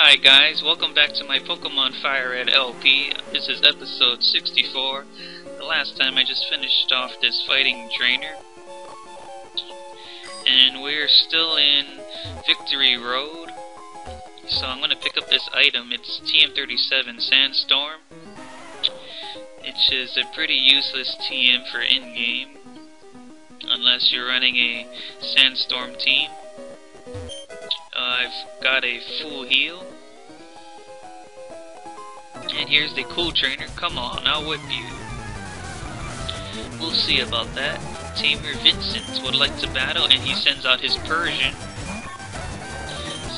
Hi guys, welcome back to my Pokemon FireRed LP. This is episode 64. The last time I just finished off this fighting trainer. And we're still in Victory Road. So I'm going to pick up this item. It's TM37 Sandstorm. Which is a pretty useless TM for in-game. Unless you're running a Sandstorm team. I've got a full heal. And here's the cool trainer. Come on, I'll whip you. We'll see about that. Tamer Vincent would like to battle, and he sends out his Persian.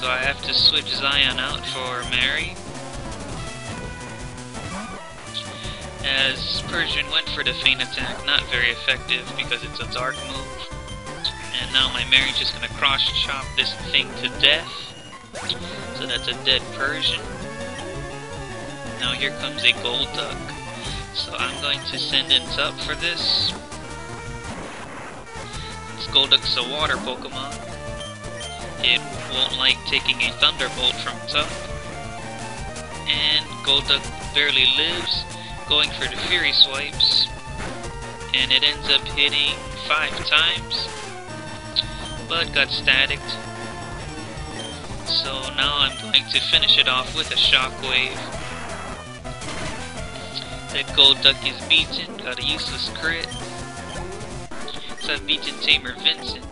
So I have to switch Zion out for Mary. As Persian went for the feint attack, not very effective because it's a dark move. And now my Mary's just gonna cross chop this thing to death. So that's a dead Persian. Now here comes a Golduck. So I'm going to send in Tup for this. This Golduck's a water Pokemon. It won't like taking a Thunderbolt from Tup. And Golduck barely lives, going for the Fury Swipes. And it ends up hitting 5 times. But got staticked. So now I'm going to finish it off with a Shockwave. That Golduck is beaten, got a useless crit. So I've beaten Tamer Vincent,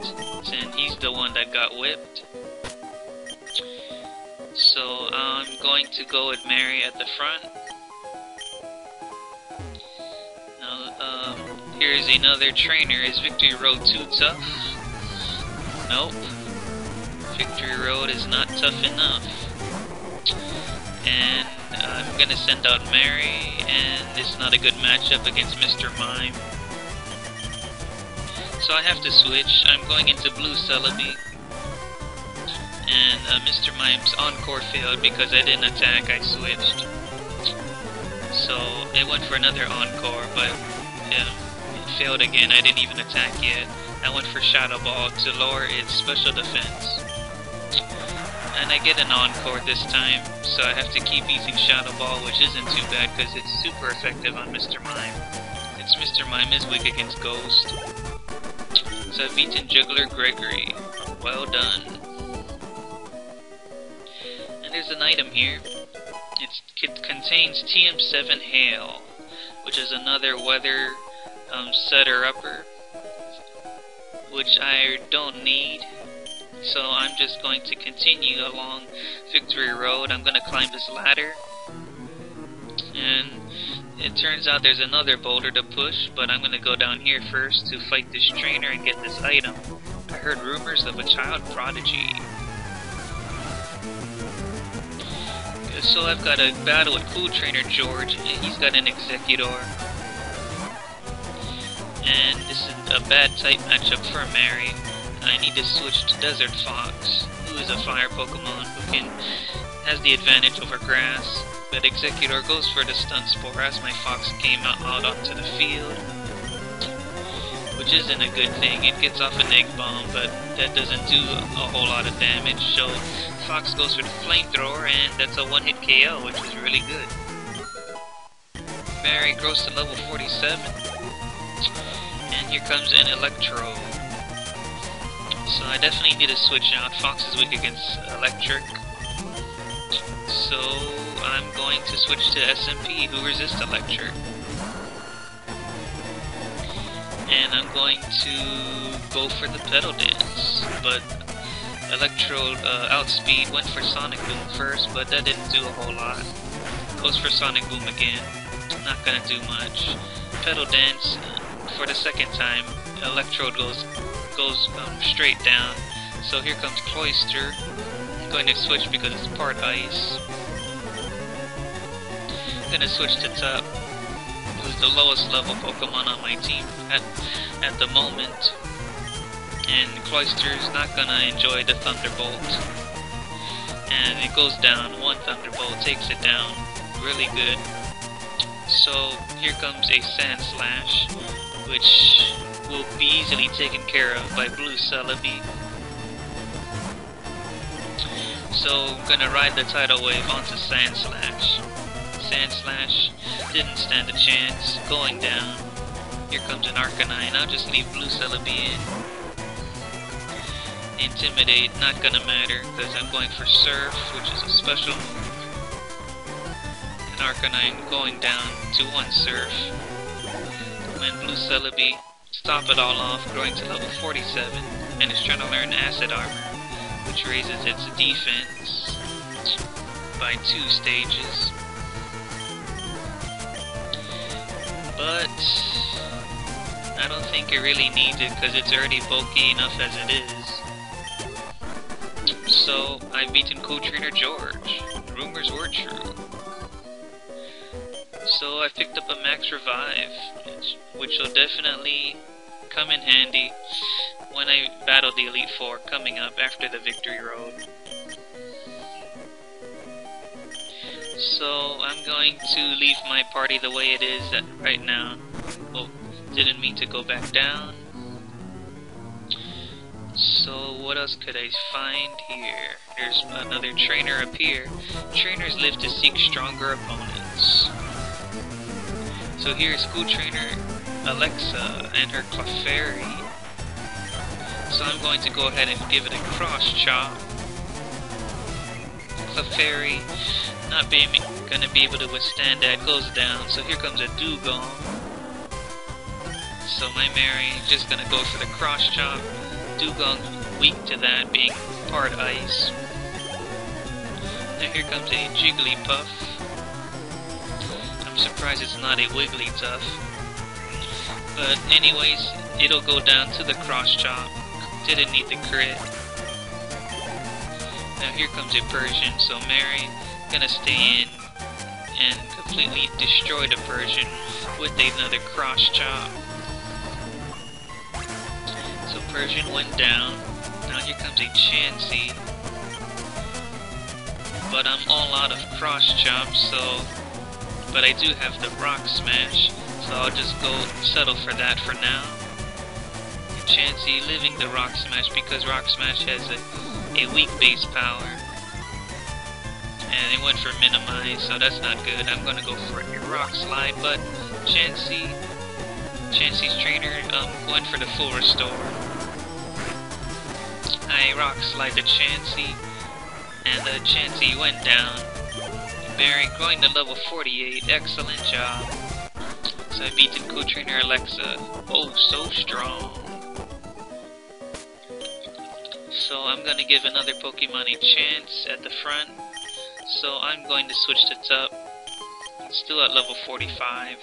and he's the one that got whipped. So I'm going to go with Mary at the front. Now, here's another trainer. Is Victory Road too tough? Nope. Victory Road is not tough enough. And I'm gonna send out Mary, and it's not a good matchup against Mr. Mime. So I have to switch. I'm going into Blue Celebi. And Mr. Mime's Encore failed because I didn't attack, I switched. So it went for another Encore, but it failed again. I didn't even attack yet. I went for Shadow Ball to lower its special defense. And I get an Encore this time, so I have to keep using Shadow Ball, which isn't too bad because it's super effective on Mr. Mime. It's Mr. Mime is weak against Ghost. So I've beaten Juggler Gregory. Well done. And there's an item here. It contains TM7 Hail, which is another weather setter-upper, which I don't need. So I'm just going to continue along Victory Road. I'm going to climb this ladder. And it turns out there's another boulder to push, but I'm going to go down here first to fight this trainer and get this item. I heard rumors of a child prodigy. So I've got a battle with Cool Trainer George. He's got an Executor. And this is a bad type matchup for Mary. I need to switch to Desert Fox, who is a fire Pokemon who has the advantage over grass. But Executor goes for the Stun Spore as my Fox came out onto the field, which isn't a good thing. It gets off an Egg Bomb, but that doesn't do a whole lot of damage. So Fox goes for the Flamethrower, and that's a one-hit KO, which is really good. Mary grows to level 47. And here comes an Electrode. So I definitely need to switch out. Fox is weak against Electric. So I'm going to switch to SMP, who resists Electric. And I'm going to go for the Pedal Dance. But Electrode outspeed went for Sonic Boom first, but that didn't do a whole lot. Goes for Sonic Boom again. Not gonna do much. Pedal Dance for the second time. Electrode goes straight down. So here comes Cloyster. I'm going to switch because it's part ice. I'm going to switch to Tup, who's the lowest level Pokemon on my team at the moment. And Cloyster's not going to enjoy the Thunderbolt. And it goes down. One Thunderbolt takes it down. Really good. So here comes a Sand Slash, which will be easily taken care of by Blue Celebi. So I'm gonna ride the tidal wave onto Sand Slash. Sand Slash didn't stand a chance. Going down. Here comes an Arcanine. I'll just leave Blue Celebi in. Intimidate, not gonna matter, because I'm going for Surf, which is a special move. An Arcanine going down to 1 Surf. When Blue Celebi stop it all off, growing to level 47, and is trying to learn Acid Armor, which raises its defense by 2 stages. But I don't think it really needs it because it's already bulky enough as it is. So I've beaten co-trainer George. Rumors were true. So I picked up a Max Revive, which will definitely come in handy when I battle the Elite Four coming up after the Victory Road. So I'm going to leave my party the way it is right now. Oh, didn't mean to go back down. So what else could I find here? There's another trainer up here. Trainers live to seek stronger opponents. So here's school trainer Alexa and her Clefairy. So I'm going to go ahead and give it a cross chop. Clefairy not gonna be able to withstand that, goes down. So here comes a Dugong. So my Mary just gonna go for the cross chop. Dugong weak to that, being part ice. Now here comes a Jigglypuff. I'm surprised it's not a Wigglytuff. But anyways, it'll go down to the cross chop. Didn't need the crit. Now here comes a Persian, so Mary gonna stay in and completely destroy the Persian with another cross chop. So Persian went down. Now here comes a Chansey. But I'm all out of cross chops, but I do have the Rock Smash, so I'll just go settle for that for now. Chansey living the Rock Smash because Rock Smash has a weak base power. And it went for Minimize, so that's not good. I'm gonna go for a Rock Slide, but Chansey's trainer went for the full restore. I Rock Slide the Chansey, and the Chansey went down. Barry growing to level 48, excellent job. So I beaten co-trainer Alexa. Oh, so strong. So I'm gonna give another Pokemon a chance at the front. So I'm going to switch to Tup. It's still at level 45.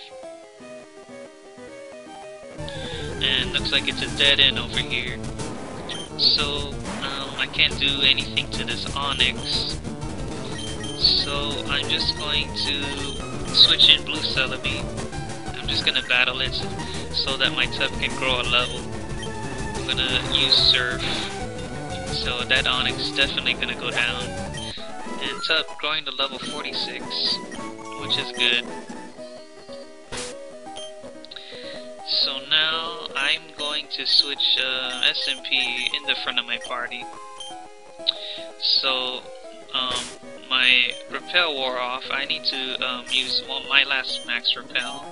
And looks like it's a dead end over here. So I can't do anything to this Onix. So I'm just going to switch in Blue Celebi. I'm just gonna battle it so that my Tup can grow a level. I'm gonna use Surf. So that Onix is definitely gonna go down. And Tup growing to level 46, which is good. So now I'm going to switch SMP in the front of my party. So my Repel wore off. I need to use my last max Repel.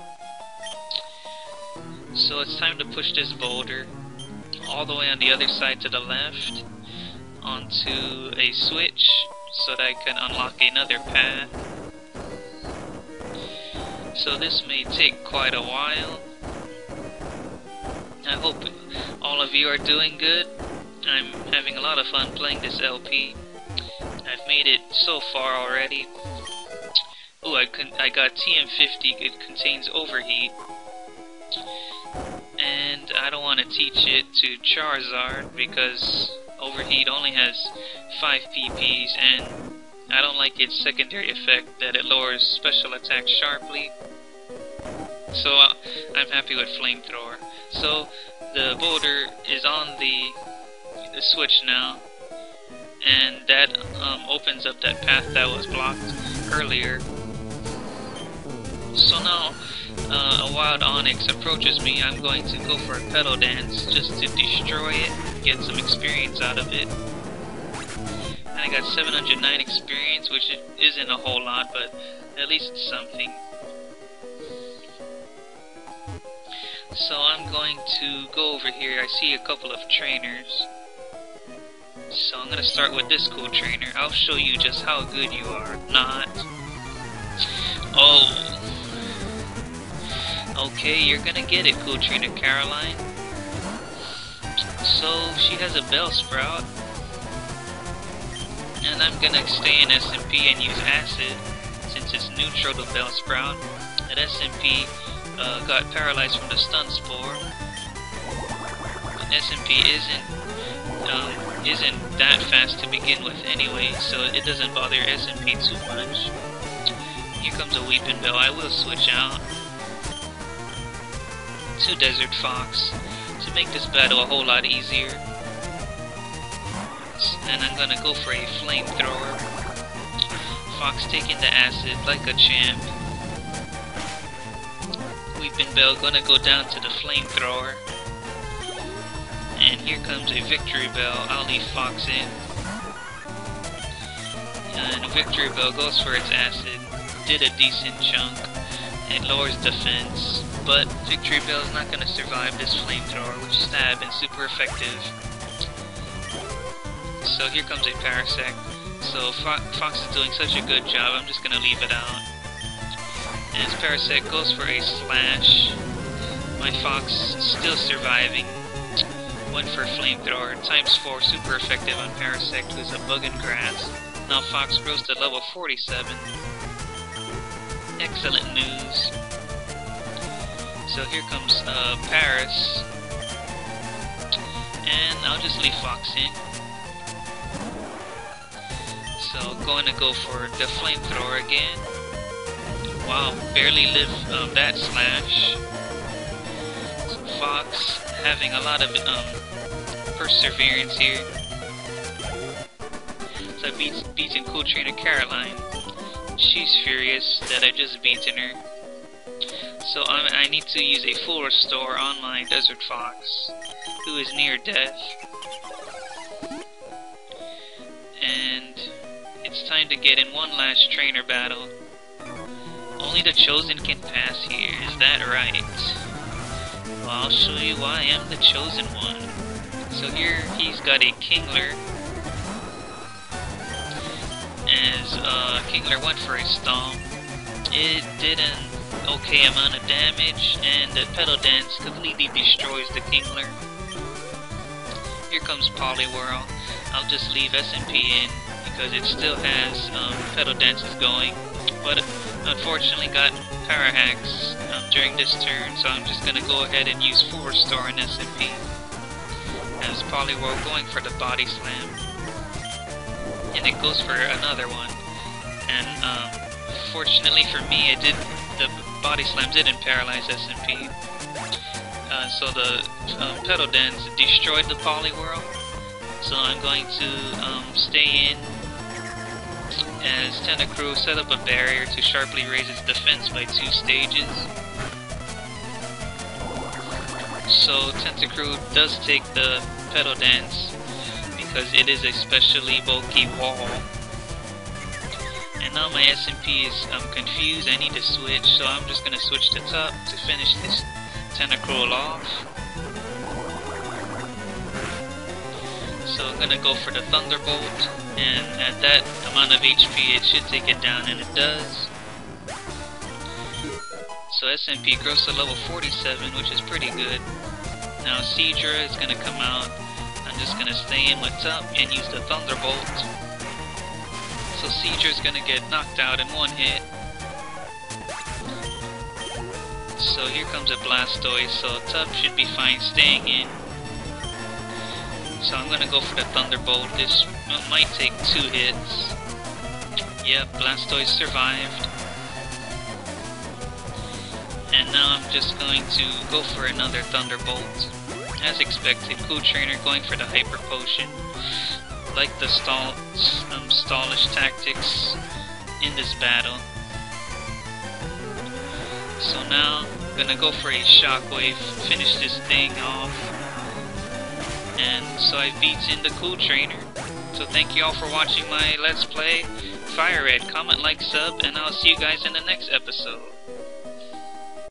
So it's time to push this boulder all the way on the other side to the left onto a switch so that I can unlock another path. So this may take quite a while. I hope all of you are doing good. I'm having a lot of fun playing this LP. I've made it so far already. Ooh, I got TM50. It contains Overheat. And I don't want to teach it to Charizard because Overheat only has 5 PPs, and I don't like its secondary effect that it lowers special attack sharply. So I'm happy with Flamethrower. So the boulder is on the switch now, and that opens up that path that was blocked earlier. So now a wild Onix approaches me. I'm going to go for a Petal Dance just to destroy it, get some experience out of it. I got 709 experience, which isn't a whole lot, but at least it's something. So I'm going to go over here. I see a couple of trainers. So I'm going to start with this cool trainer. I'll show you just how good you are. Not. Oh. Okay, you're going to get it, cool trainer Caroline. So she has a Bellsprout. And I'm going to stay in SMP and use Acid, since it's neutral to Bellsprout. That SMP got paralyzed from the Stun Spore. And SMP isn't that fast to begin with anyway, so it doesn't bother SMP too much. Here comes a Weeping Bell. I will switch out to Desert Fox to make this battle a whole lot easier. And I'm gonna go for a Flamethrower. Fox taking the Acid like a champ. Weeping Bell gonna go down to the Flamethrower. And here comes a Victory Bell. I'll leave Fox in. And Victory Bell goes for its Acid. Did a decent chunk. It lowers defense. But Victory Bell is not going to survive this Flamethrower, which is stab and super effective. So here comes a Parasect. So Fox is doing such a good job, I'm just going to leave it out. And as Parasect goes for a Slash, my Fox still surviving. Went for Flamethrower, ×4, super effective on Parasect, who's a bug in grass. Now Fox grows to level 47. Excellent news. So here comes Paris. And I'll just leave Fox in. So going to go for the Flamethrower again. Wow, barely lived that Slash. So Fox having a lot of perseverance here. So I beaten cool trainer Caroline. She's furious that I've just beaten her. So I need to use a full restore on my Desert Fox, who is near death. And it's time to get in one last trainer battle. Only the Chosen can pass here, is that right? Well, I'll show you why I am the Chosen one. So here he's got a Kingler. As Kingler went for a Stomp. It did an okay amount of damage, and the Petal Dance completely destroys the Kingler. Here comes Poliwhirl. I'll just leave SMP in because it still has Petal Dances going, but unfortunately got Power Hacks during this turn, so I'm just gonna go ahead and use full restore in SMP. As Poliwhirl going for the Body Slam, and it goes for another one. And fortunately for me, the Body Slam didn't paralyze SMP. So the Petal Dance destroyed the Poliwhirl. So I'm going to stay in as Tentacruel set up a barrier to sharply raise its defense by 2 stages. So Tentacruel does take the Petal Dance because it is a specially bulky wall. And now my SMP is confused. I need to switch, so I'm just going to switch to top to finish this Tentacruel off. So I'm going to go for the Thunderbolt, and at that amount of HP it should take it down, and it does. So SMP grows to level 47, which is pretty good. Now Seadra is going to come out. I'm just going to stay in with top and use the Thunderbolt. So Seadra is going to get knocked out in one hit. So here comes a Blastoise, so top should be fine staying in. So I'm going to go for the Thunderbolt. This might take 2 hits. Yep, Blastoise survived. And now I'm just going to go for another Thunderbolt. As expected, Cool Trainer going for the Hyper Potion. Like the stallish tactics in this battle. So now I'm gonna go for a Shockwave, finish this thing off. And so I beat in the Cool Trainer. So thank you all for watching my Let's Play FireRed. Comment, like, sub, and I'll see you guys in the next episode.